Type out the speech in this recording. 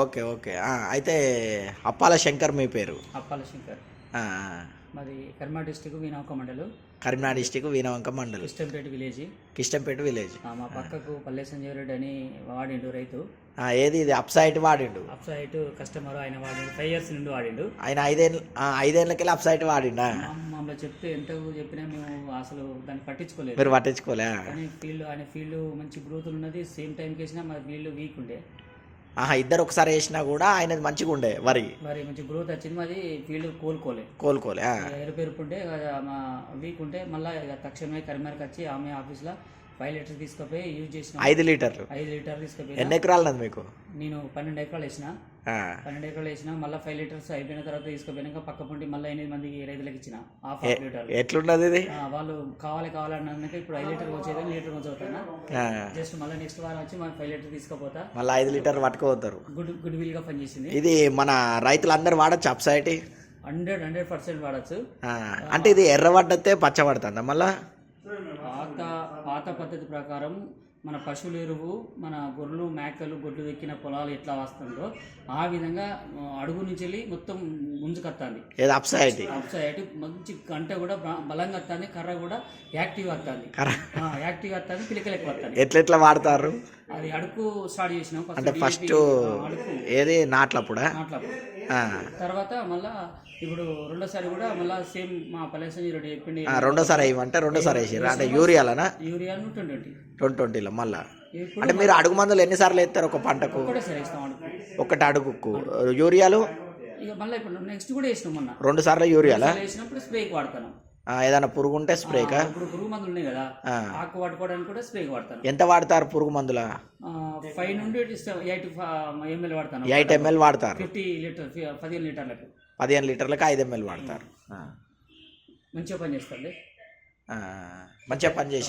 Okay okay అయితే అప్పాల శంకర్ మీ పేరు? అప్పాల శంకర్. ఆ, మాది కర్మా డిస్టిక్ వీణాక మండలం, Karimnagar district Veenavanka mandal, Kishtampet village. Kishtampet village. మా పక్కకు పల్లె సంజయ్ రెడ్డి అని వాడిండు రైతు. ఏది ఇది అప్ సైట్ వాడిండు? అప్ సైడ్ కస్టమర్ ఆయన వాడిండు, 5 years నుండి వాడిండు. ఆయన 5 ఏళ్ళకెళ్ళి అప్ సైట్ వాడిండా? మమ్మల్ని చెప్తే ఎంత చెప్పినా మేము అసలు దాన్ని పట్టించుకోలేదు. మీరు పట్టించుకోలే? కానీ ఆయన ఫీల్డ్ మంచి గ్రోత్ ఉన్నది. సేమ్ టైంకి వేసినా మా ఫీల్డ్ వీక్ ఉండే. ఇద్దరు ఒకసారి వేసినా కూడా ఆయనది మంచిగా ఉండే మరి మంచి గ్రోత్ వచ్చింది. మాది ఫీల్డ్ కోలుకోలే. ఎరుపెరుపుంటే మా వీక్ ఉంటే మళ్ళీ తక్షణమే కరీంనగర్కి వచ్చి ఆమె ఆఫీస్లో 5 లీటర్స్ తీసుకుపోయి యూజ్ చేసిన. 5 లీటర్లు తీసుకుపోయి. ఎన్ని ఎకరాలు మీకు? నేను 12 ఎకరాలు వేసిన. 12 ఎకరాలు వేసిన. మళ్ళీ 5 లీటర్స్ అయిపోయిన తర్వాత తీసుకుపోయినాక పక్క పండి మళ్ళీ 8 మందికి రైతులకు ఇచ్చిన. Half litre. ఎట్లున్నది ఇది? వాళ్ళు కావాలన్నాక ఇప్పుడు 5 లీటర్ వచ్చేది, లీటర్ వచ్చవుతాను. జస్ట్ మళ్ళీ నెక్స్ట్ వారం వచ్చి మనం 5 లీటర్ తీసుకుపోతా. మళ్ళీ 5 లీటర్లు పట్టుకుపోతారు. గుడ్ విల్ గా పనిచేసింది. ఇది మన రైతులందరూ వాడచ్చు అప్ సైట్? 100% వాడచ్చు. అంటే ఇది ఎర్ర పడ్డతే పచ్చ పడుతుందా? మళ్ళా పాత పద్ధతి ప్రకారం మన పశువుల ఎరువు, మన గొర్రెలు మేకలు గొడ్లు ఎక్కిన పొలాలు ఎట్లా వస్తుందో ఆ విధంగా అడుగు నుంచి వెళ్ళి మొత్తం ముంచుకొస్తుంది. అప్ సైడ్ మంచి గంట కూడా బలంగా వస్తుంది, కర్ర కూడా యాక్టివ్ వస్తుంది. పిలికలు ఎక్కువ వస్తుంది. ఎట్లా వాడతారు అది? అడుగు స్టార్ట్ చేసినాం అంటే ఫస్ట్ ఏది నాట్లప్పుడా? తర్వాత మళ్ళా ఇప్పుడు రెండోసారి కూడా మళ్ళీ సేమ్ మా పల్లె సంజయ్ రెడ్డి చెప్పింది. రెండోసారి వేయమంటే రెండోసారి వేసారు అంటే యూరియాలనా? యూరియా 2020లో మళ్ళా. అంటే మీరు అడుగు మందులు ఎన్నిసార్లు వేస్తారు ఒక పంటకు? ఒకటి అడుగుకు యూరియాలు. ఇక మళ్ళీ ఇప్పుడు నెక్స్ట్ కూడా వేసినాం మొన్న 2 సార్లు యూరియాలా? వేసినప్పుడు స్ప్రేకి వాడతాను. ఏదైనా పురుగు ఉంటే స్ప్రేకా? ఇప్పుడు పురుగు మందులు ఉన్నాయి కదా, ఆకు పట్టుకోవడానికి కూడా స్ప్రేకి వాడతాను. ఎంత వాడతారు పురుగు మందుల? 5 నుండి 8 ml వాడతాను. 8 ml వాడతారు. 50 లీటర్ 15 లీటర్లకు 15 లీటర్లకు 5 ml వాడతారు. మంచిగా పనిచేస్తుంది. మంచిగా పనిచేసి